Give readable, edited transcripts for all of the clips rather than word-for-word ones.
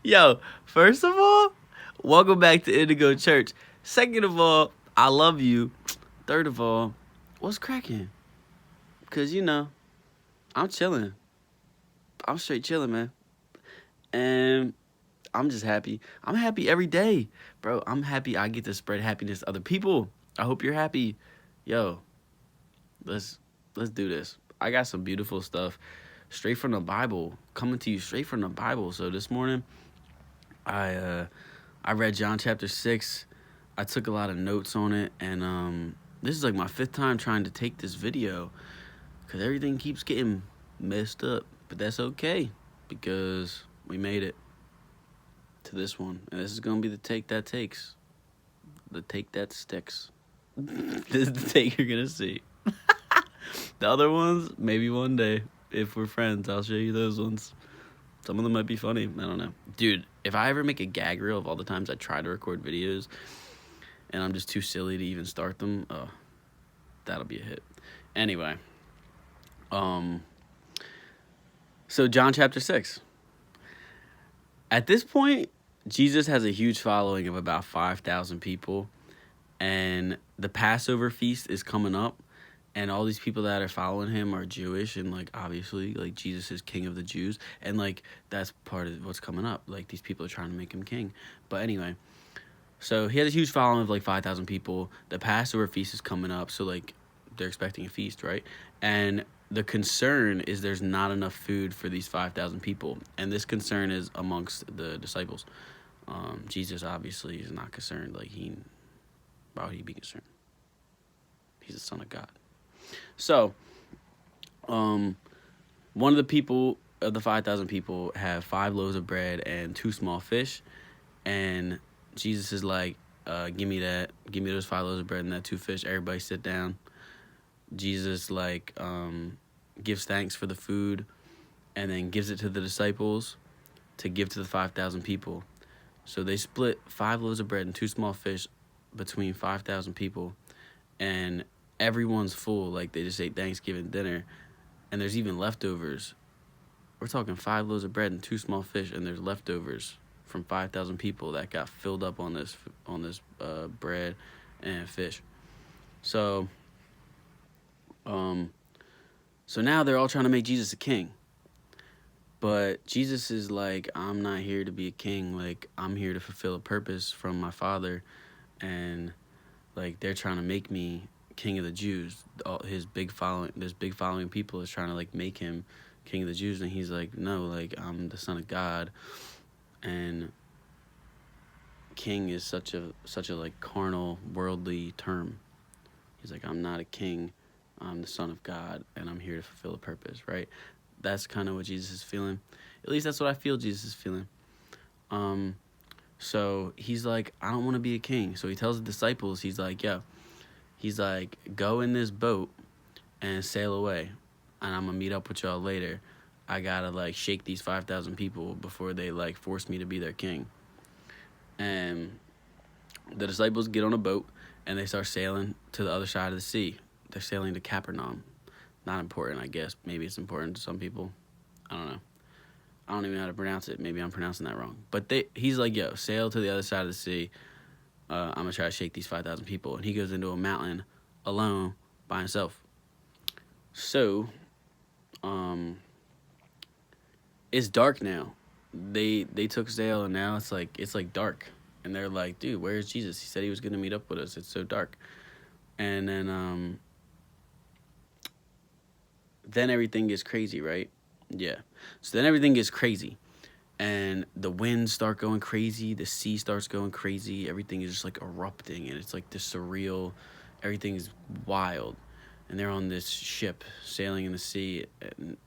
Yo, first of all, welcome back to Indigo Church. Second of all, I love you. Third of all, what's cracking? Because, I'm chilling. I'm straight chilling, man. And I'm just happy. I'm happy every day. Bro, I'm happy I get to spread happiness to other people. I hope you're happy. Yo, let's do this. I got some beautiful stuff straight from the Bible, coming to you straight from the Bible. So this morning, I read John chapter 6. I took a lot of notes on it, and this is like my fifth time trying to take this video because everything keeps getting messed up. But that's okay because we made it to this one, and this is gonna be the take that takes, the take that sticks. This is the take you're gonna see. The other ones, maybe one day, if we're friends, I'll show you those ones. Some of them might be funny. I don't know. Dude, if I ever make a gag reel of all the times I try to record videos and I'm just too silly to even start them, that'll be a hit. Anyway, so John chapter 6. At this point, Jesus has a huge following of about 5,000 people, and the Passover feast is coming up. And all these people that are following him are Jewish, and, like, obviously, like, Jesus is king of the Jews. And, like, that's part of what's coming up. Like, these people are trying to make him king. But anyway, so he has a huge following of, like, 5,000 people. The Passover feast is coming up, so, like, they're expecting a feast, right? And the concern is there's not enough food for these 5,000 people. And this concern is amongst the disciples. Jesus, obviously, is not concerned. Like, why would he be concerned? He's the Son of God. So, one of the people of the 5,000 people have 5 loaves of bread and 2 small fish, and Jesus is like, give me that, give me those 5 loaves of bread and that 2 fish. Everybody sit down. Jesus gives thanks for the food, and then gives it to the disciples to give to the 5,000 people. So they split 5 loaves of bread and 2 small fish between 5,000 people, and everyone's full. Like, they just ate Thanksgiving dinner, and there's even leftovers. We're talking 5 loaves of bread and 2 small fish, and there's leftovers from 5,000 people that got filled up on this bread and fish. So now they're all trying to make Jesus a king, but Jesus is like, I'm not here to be a king. Like, I'm here to fulfill a purpose from my Father, and, like, they're trying to make me king of the Jews. This big following people is trying to, like, make him king of the Jews, and he's like, no, like, I'm the Son of God, and king is such a like carnal, worldly term. He's like, I'm not a king, I'm the Son of God, and I'm here to fulfill a purpose, right? That's kind of what Jesus is feeling. At least that's what I feel Jesus is feeling. So he's like, I don't want to be a king. So he tells the disciples, he's like, go in this boat and sail away, and I'm gonna meet up with y'all later. I gotta, like, shake these 5,000 people before they, like, force me to be their king. And the disciples get on a boat, and they start sailing to the other side of the sea. They're sailing to Capernaum. Not important, I guess. Maybe it's important to some people. I don't know. I don't even know how to pronounce it. Maybe I'm pronouncing that wrong. But he's like, sail to the other side of the sea. I'm going to try to shake these 5,000 people. And he goes into a mountain alone by himself. So, it's dark now. They took sail, and now it's like dark. And they're like, dude, where's Jesus? He said he was going to meet up with us. It's so dark. And then everything gets crazy, right? Yeah. So then everything gets crazy. And the winds start going crazy. The sea starts going crazy. Everything is just, like, erupting. And it's, like, this surreal. Everything's wild. And they're on this ship sailing in the sea. And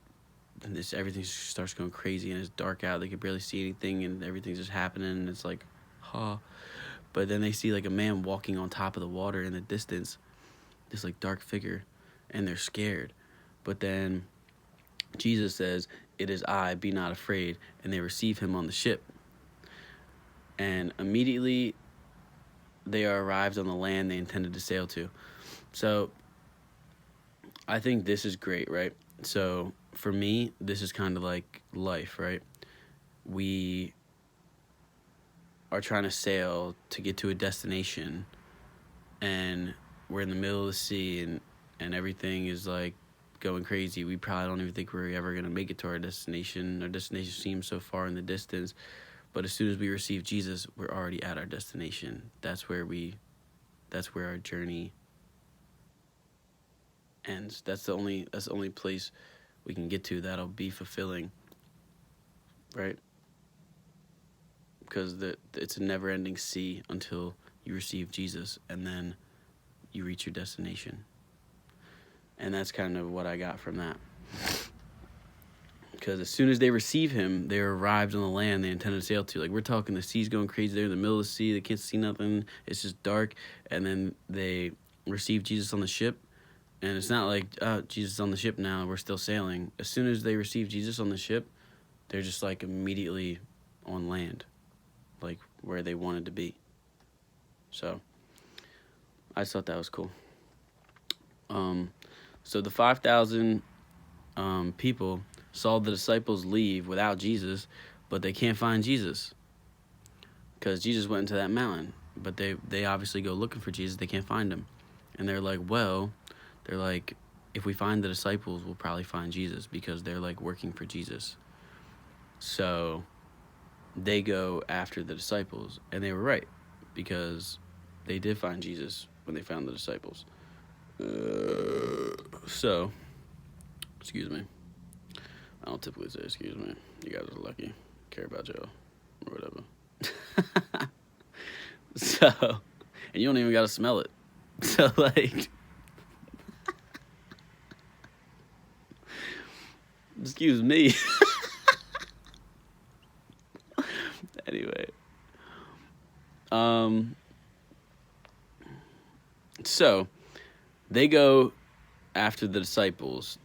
everything starts going crazy. And it's dark out. They can barely see anything. And everything's just happening. And it's like, But then they see, like, a man walking on top of the water in the distance. This, like, dark figure. And they're scared. But then Jesus says, it is I, be not afraid. And they receive him on the ship. And immediately they are arrived on the land they intended to sail to. So I think this is great, right? So for me, this is kind of like life, right? We are trying to sail to get to a destination, and we're in the middle of the sea, and everything is like going crazy. We probably don't even think we're ever going to make it to our destination. Our destination seems so far in the distance, but as soon as we receive Jesus, we're already at our destination. That's where our journey ends. That's the only place we can get to that'll be fulfilling, right? Because it's a never-ending sea until you receive Jesus, and then you reach your destination. And that's kind of what I got from that. Because as soon as they receive him, they arrived on the land they intended to sail to. Like, we're talking, the sea's going crazy. They're in the middle of the sea. They can't see nothing. It's just dark. And then they receive Jesus on the ship. And it's not like, oh, Jesus is on the ship now, we're still sailing. As soon as they receive Jesus on the ship, they're just like immediately on land, like where they wanted to be. So I just thought that was cool. So the 5,000 people saw the disciples leave without Jesus, but they can't find Jesus because Jesus went into that mountain. But they obviously go looking for Jesus. They can't find him. And they're like, if we find the disciples, we'll probably find Jesus, because they're like working for Jesus. So they go after the disciples, and they were right, because they did find Jesus when they found the disciples. So, excuse me. I don't typically say excuse me. You guys are lucky. Care about y'all or whatever. So, and you don't even gotta smell it. So, like, excuse me. Anyway, so they go after the disciples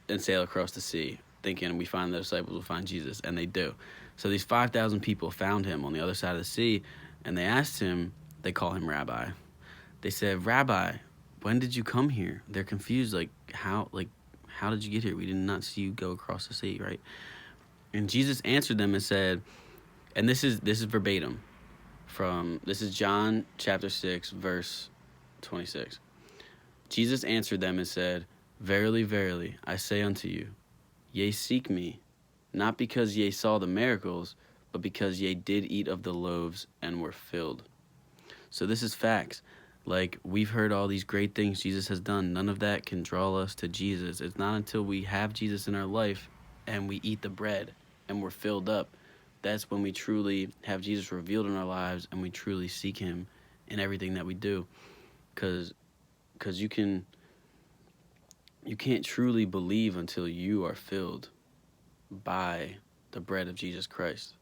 and sail across the sea, thinking we find the disciples, we'll find Jesus, and they do. So these 5,000 people found him on the other side of the sea, and they asked him, they call him Rabbi. They said, Rabbi, when did you come here? They're confused, how did you get here? We did not see you go across the sea, right? And Jesus answered them and said, and this is verbatim this is John chapter 6, verse 26. Jesus answered them and said, Verily, verily, I say unto you, ye seek me, not because ye saw the miracles, but because ye did eat of the loaves and were filled. So this is facts. Like, we've heard all these great things Jesus has done. None of that can draw us to Jesus. It's not until we have Jesus in our life and we eat the bread and we're filled up, that's when we truly have Jesus revealed in our lives and we truly seek him in everything that we do. Because you can't truly believe until you are filled by the bread of Jesus Christ.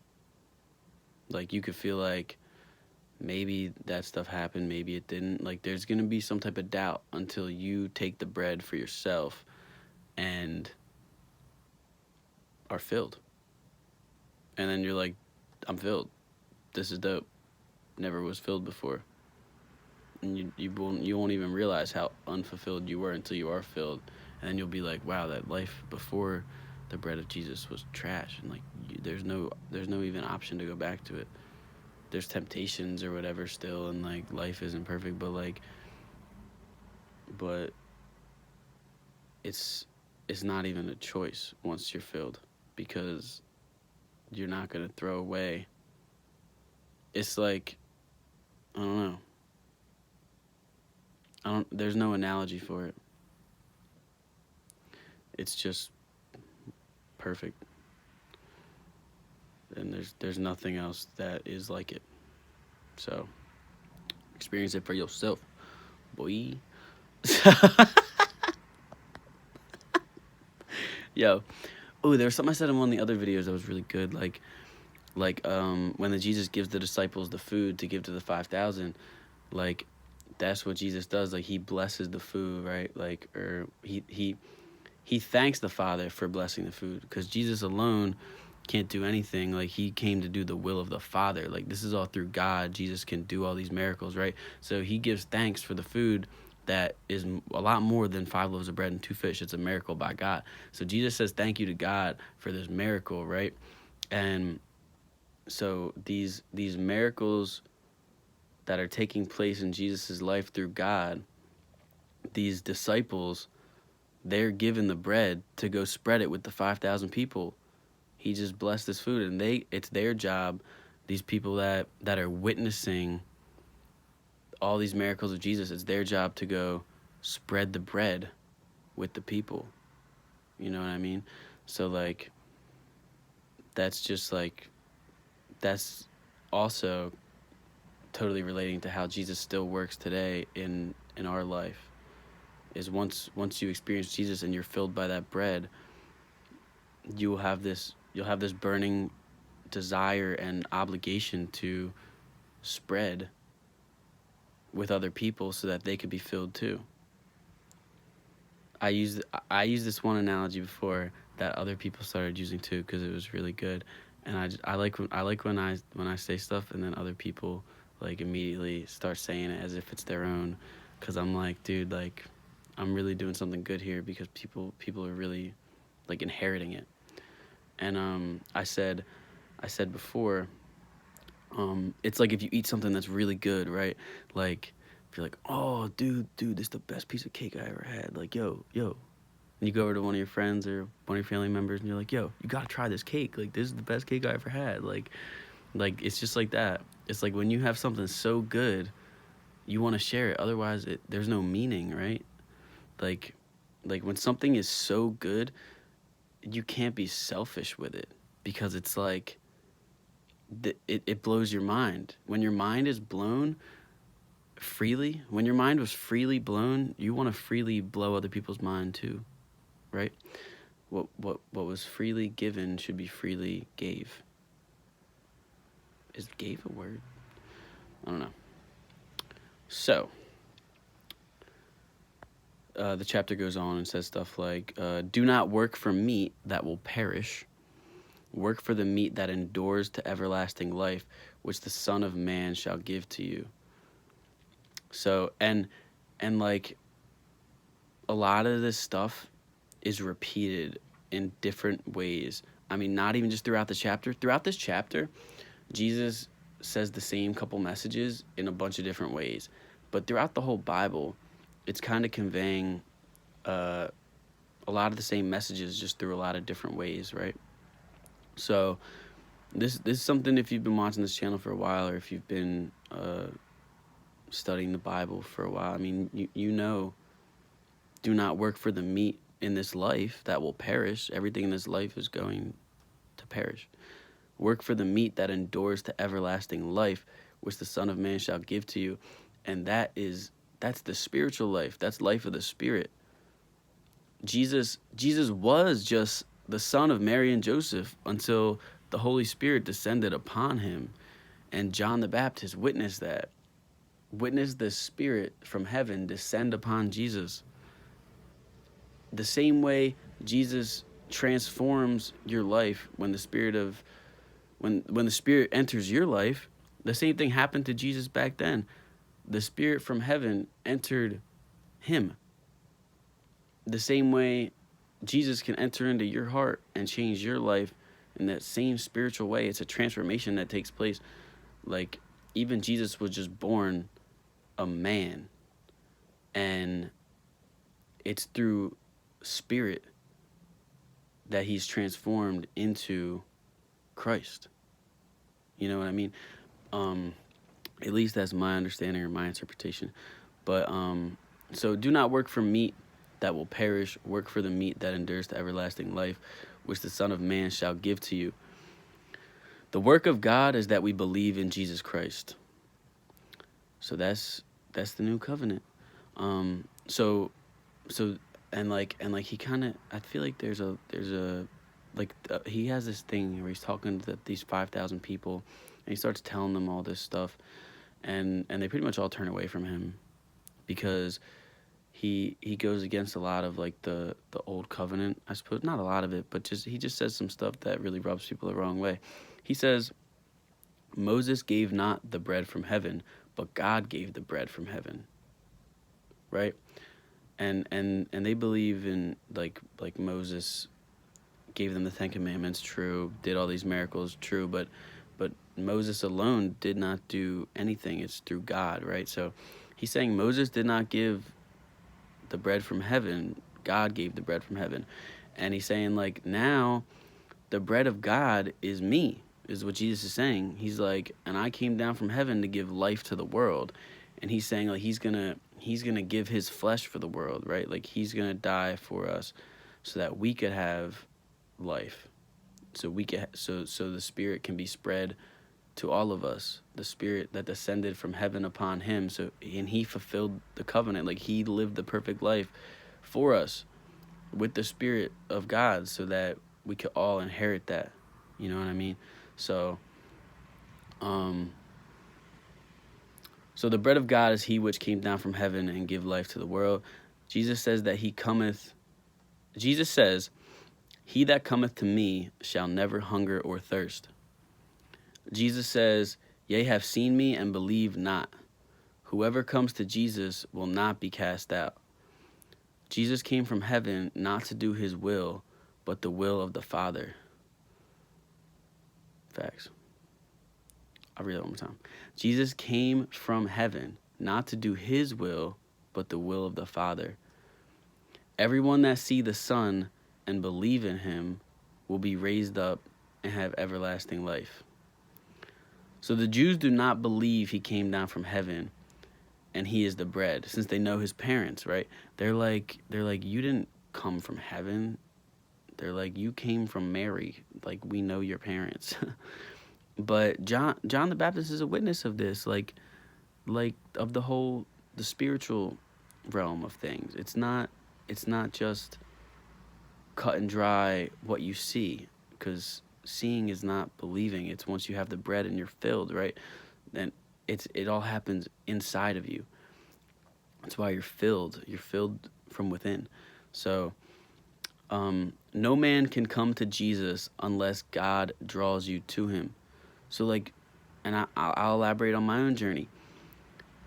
Like, you could feel like maybe that stuff happened, maybe it didn't. Like, there's going to be some type of doubt until you take the bread for yourself and are filled. And then you're like, I'm filled. This is dope. Never was filled before. And you won't even realize how unfulfilled you were until you are filled. And then you'll be like, wow, that life before the bread of Jesus was trash. And like, there's no even option to go back to it. There's temptations or whatever still, and like, life isn't perfect, but it's not even a choice once you're filled, because you're not going to throw away. It's like, I don't know. There's no analogy for it. It's just perfect. And there's nothing else that is like it. So, experience it for yourself, boy. Yo. Oh, there was something I said in one of the other videos that was really good. Like when Jesus gives the disciples the food to give to the 5,000, like, that's what Jesus does. Like, he blesses the food, right? Like, or he thanks the Father for blessing the food, because Jesus alone can't do anything. Like, he came to do the will of the Father. Like, this is all through God. Jesus can do all these miracles, right? So he gives thanks for the food that is a lot more than 5 loaves of bread and 2 fish. It's a miracle by God. So Jesus says thank you to God for this miracle, right? And so these miracles that are taking place in Jesus' life through God, these disciples, they're given the bread to go spread it with the 5,000 people. He just blessed this food, and it's their job, these people that are witnessing all these miracles of Jesus, it's their job to go spread the bread with the people. You know what I mean? So like, that's just like, that's also totally relating to how Jesus still works today in our life. Is once you experience Jesus and you're filled by that bread, you'll have this burning desire and obligation to spread with other people so that they could be filled too. I used this one analogy before that other people started using too, because it was really good, and I like when I say stuff and then other people like immediately start saying it as if it's their own, because I'm like, dude, like I'm really doing something good here, because people are really like inheriting it. And I said before, it's like if you eat something that's really good, right? Like if you're like, oh, dude, this is the best piece of cake I ever had. Like, yo. And you go over to one of your friends or one of your family members and you're like, yo, you gotta try this cake. Like, this is the best cake I ever had. Like it's just like that. It's like when you have something so good, you want to share it. Otherwise, there's no meaning, right? Like when something is so good, you can't be selfish with it, because it's like, it blows your mind. When your mind is blown freely, when your mind was freely blown, you want to freely blow other people's mind too, right? What was freely given should be freely gave. Is gave a word? I don't know. So the chapter goes on and says stuff like, do not work for meat that will perish. Work for the meat that endures to everlasting life, which the Son of Man shall give to you. So, and like, a lot of this stuff is repeated in different ways. I mean, not even just throughout the chapter. Throughout this chapter, Jesus says the same couple messages in a bunch of different ways. But throughout the whole Bible, it's kind of conveying a lot of the same messages, just through a lot of different ways, right? So this is something, if you've been watching this channel for a while, or if you've been studying the Bible for a while, I mean, you know, do not work for the meat in this life that will perish. Everything in this life is going to perish. Work for the meat that endures to everlasting life, which the Son of Man shall give to you. And that's the spiritual life. That's life of the Spirit. Jesus was just the son of Mary and Joseph until the Holy Spirit descended upon him. And John the Baptist witnessed the Spirit from heaven descend upon Jesus. The same way Jesus transforms your life when the Spirit enters your life, the same thing happened to Jesus back then. The Spirit from heaven entered him. The same way Jesus can enter into your heart and change your life in that same spiritual way. It's a transformation that takes place. Like, even Jesus was just born a man, and it's through Spirit that he's transformed into Christ. You know what I mean? At least that's my understanding or my interpretation. But so do not work for meat that will perish. Work for the meat that endures to everlasting life, which the Son of Man shall give to you. The work of God is that we believe in Jesus Christ. So that's the new covenant. So he kind of, I feel like there's a he has this thing where he's talking to these 5,000 people, and he starts telling them all this stuff, and they pretty much all turn away from him, because he goes against a lot of like the old covenant, I suppose. Not a lot of it, but he just says some stuff that really rubs people the wrong way. He says, Moses gave not the bread from heaven, but God gave the bread from heaven. Right? And they believe in like Moses gave them the 10 Commandments, true, did all these miracles, true, but Moses alone did not do anything. It's through God, right? So he's saying Moses did not give the bread from heaven. God gave the bread from heaven. And he's saying, like, now the bread of God is me, is what Jesus is saying. He's like, and I came down from heaven to give life to the world. And he's saying, like, he's gonna give his flesh for the world, right? Like, he's gonna die for us so that we could have life. So we could so the Spirit can be spread to all of us, the Spirit that descended from heaven upon him. So, and he fulfilled the covenant, like he lived the perfect life for us with the Spirit of God, so that we could all inherit that. You know what I mean? So so the bread of God is he which came down from heaven and give life to the world. Jesus says that Jesus says, he that cometh to me shall never hunger or thirst. Jesus says, ye have seen me and believe not. Whoever comes to Jesus will not be cast out. Jesus came from heaven not to do his will, but the will of the Father. Facts. I'll read that one more time. Jesus came from heaven not to do his will, but the will of the Father. Everyone that see the Son and believe in him will be raised up and have everlasting life. So the Jews do not believe he came down from heaven and he is the bread, since they know his parents, right? They're like, you didn't come from heaven. They're like, you came from Mary. Like, we know your parents. But John the Baptist is a witness of this, like of the spiritual realm of things. It's not just cut and dry what you see, because seeing is not believing. It's once you have the bread and you're filled, right? Then it all happens inside of you. That's why you're filled. You're filled from within. So no man can come to Jesus unless God draws you to him. So, like, and I'll elaborate on my own journey.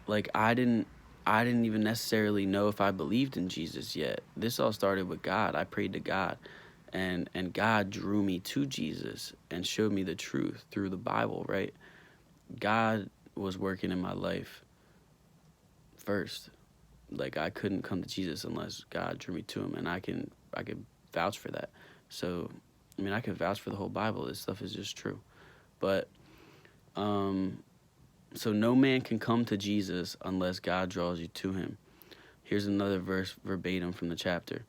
Like, I didn't even necessarily know if I believed in Jesus yet. This all started with God. I prayed to God, and God drew me to Jesus and showed me the truth through the Bible, right? God was working in my life first. Like, I couldn't come to Jesus unless God drew me to him, and I could vouch for that. So, I mean, I could vouch for the whole Bible. This stuff is just true. But, so no man can come to Jesus unless God draws you to him. Here's another verse verbatim from the chapter.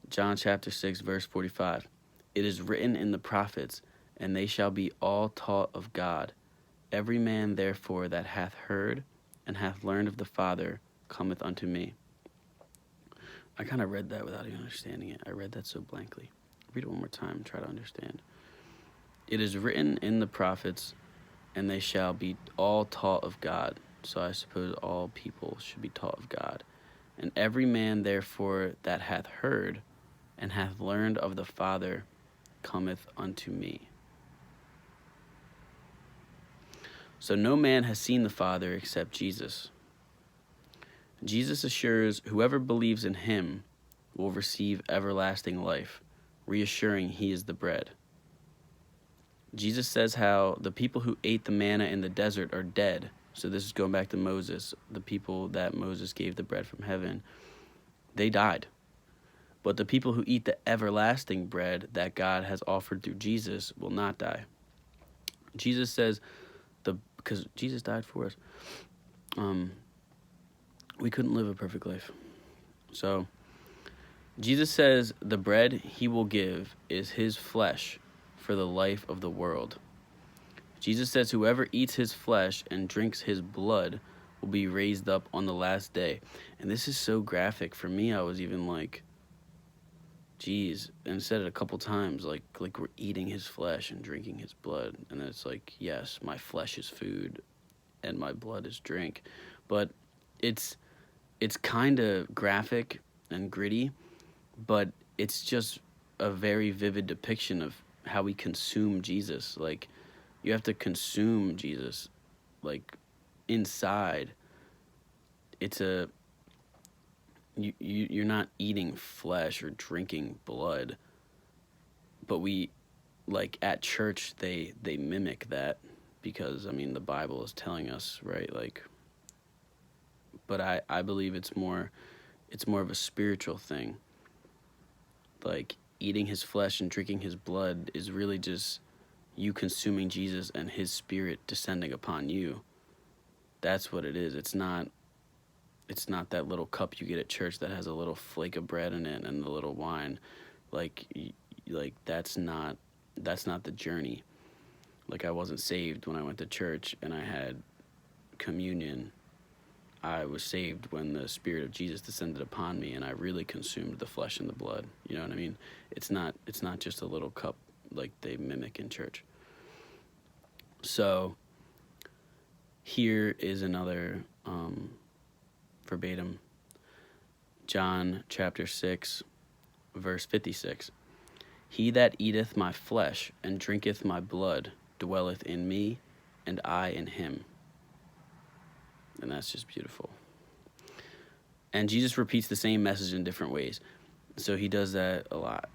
John chapter 6, verse 45. It is written in the prophets, and they shall be all taught of God. Every man therefore that hath heard and hath learned of the Father cometh unto me. I kind of read that without even understanding it. I read that so blankly. Read it one more time and try to understand. It is written in the prophets, and they shall be all taught of God. So I suppose all people should be taught of God. And every man therefore that hath heard and hath learned of the Father cometh unto me. So no man has seen the Father except Jesus. Jesus assures whoever believes in him will receive everlasting life, reassuring he is the bread. Jesus says how the people who ate the manna in the desert are dead. So this is going back to Moses. The people that Moses gave the bread from heaven, they died. But the people who eat the everlasting bread that God has offered through Jesus will not die. Jesus says, because Jesus died for us, we couldn't live a perfect life. So Jesus says the bread he will give is his flesh for the life of the world. Jesus says whoever eats his flesh and drinks his blood will be raised up on the last day. And this is so graphic. For me, I was even like, geez, and said it a couple times, like we're eating his flesh and drinking his blood. And it's like, yes, my flesh is food and my blood is drink. But it's kind of graphic and gritty, but it's just a very vivid depiction of how we consume Jesus. Like, you have to consume Jesus, like, inside. It's you're not eating flesh or drinking blood, but we, like, at church they mimic that. because, I mean, the Bible is telling us, right? Like, but I believe it's more of a spiritual thing. Like, eating his flesh and drinking his blood is really just you consuming Jesus and his spirit descending upon you. That's what it is. It's not that little cup you get at church that has a little flake of bread in it and the little wine. Like that's not the journey. Like, I wasn't saved when I went to church and I had communion. I was saved when the Spirit of Jesus descended upon me and I really consumed the flesh and the blood. You know what I mean? It's not just a little cup like they mimic in church. So here is another verbatim. John chapter 6, verse 56. He that eateth my flesh and drinketh my blood dwelleth in me, and I in him. And that's just beautiful. And Jesus repeats the same message in different ways. So he does that a lot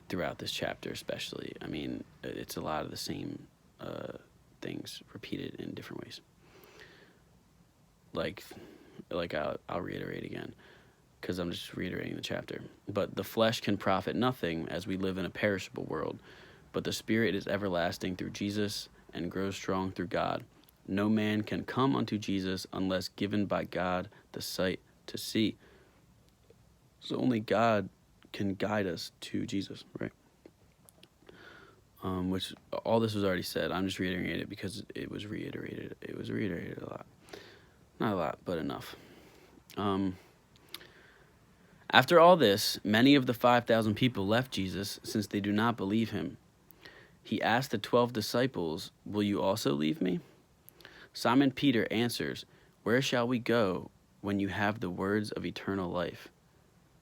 throughout this chapter, especially. I mean, it's a lot of the same things repeated in different ways. Like I'll reiterate again, because I'm just reiterating the chapter. But the flesh can profit nothing, as we live in a perishable world. But the Spirit is everlasting through Jesus, and grows strong through God. No man can come unto Jesus unless given by God the sight to see. So only God can guide us to Jesus, right? Which all this was already said. I'm just reiterating it because it was reiterated. It was reiterated a lot. Not a lot, but enough. After all this, many of the 5,000 people left Jesus, since they do not believe him. He asked the 12 disciples, "Will you also leave me?" Simon Peter answers, "Where shall we go when you have the words of eternal life?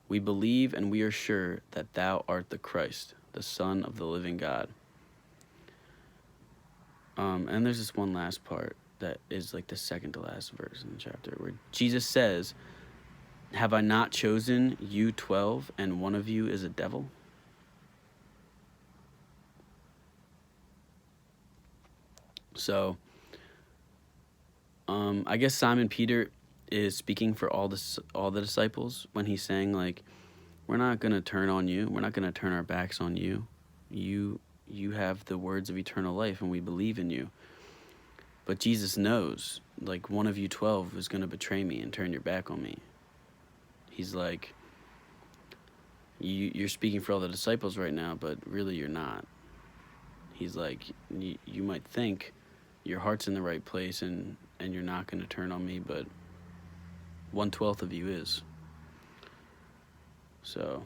We believe and we are sure that thou art the Christ, the Son of the living God." And there's this one last part that is like the second to last verse in the chapter, where Jesus says, "Have I not chosen you 12, and one of you is a devil?" So, I guess Simon Peter is speaking for all the disciples when he's saying, like, we're not going to turn on you. We're not going to turn our backs on you. You have the words of eternal life, and we believe in you. But Jesus knows, like, one of you 12 is going to betray me and turn your back on me. He's like, you're speaking for all the disciples right now, but really you're not. He's like, you might think your heart's in the right place and you're not going to turn on me, but 1/12 of you is. So,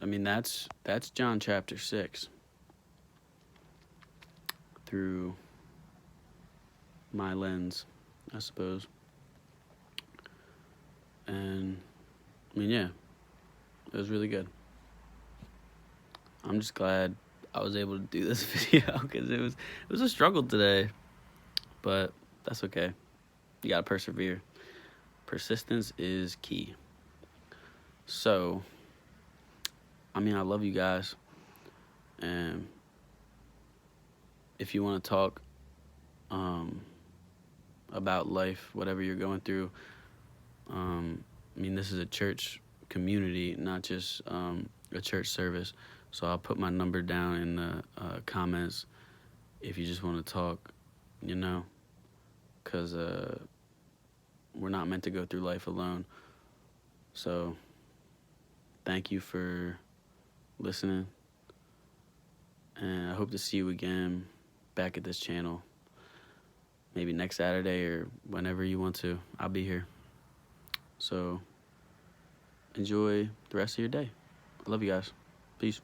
I mean, that's John chapter 6 through my lens, I suppose. And I mean, yeah, it was really good. I'm just glad I was able to do this video, because it was a struggle today, but that's okay. You gotta persevere. Persistence is key. So, I mean, I love you guys, and if you want to talk about life, whatever you're going through, I mean, this is a church community, not just a church service. So I'll put my number down in the comments if you just want to talk, you know, because we're not meant to go through life alone. So thank you for listening, and I hope to see you again back at this channel, maybe next Saturday or whenever you want to. I'll be here. So enjoy the rest of your day. I love you guys. Peace.